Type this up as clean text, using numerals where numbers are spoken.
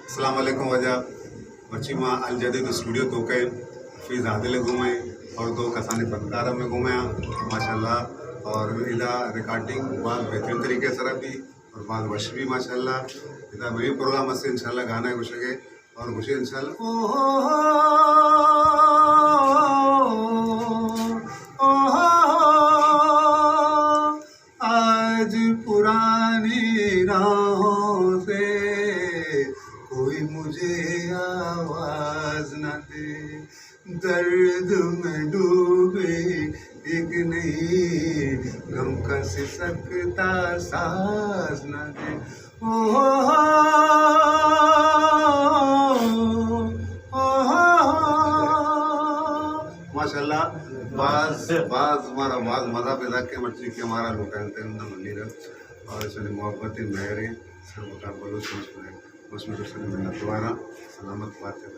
अस्सलाम वालेकुम वजह बच्ची मां अल जदीद स्टूडियो तो के फीज़ आदिल घुमे और दो कसानी फनकार में घुमे माशाल्लाह और इला रिकॉर्डिंग बाद बेहतरीन तरीके से भी और बाद वश भी माशाल्लाह इला वही प्रोग्राम से इंशाल्लाह गाना है कुछ और कुछ इंशाल्लाह आज पुरानी राहों से कोई मुझे आवाज न दे, दर्द में डूबे एक नहीं गम का सिसकता साज न दे। माशाल्लाह बाज हमारा बाज मज़ा पैदा के मर्जी के हमारा लुटाते मंदिर और इसलिए मोहब्बत मेहरे सर्वकार बलोच उसमें तो मिलना दोबारा सलामत बात है।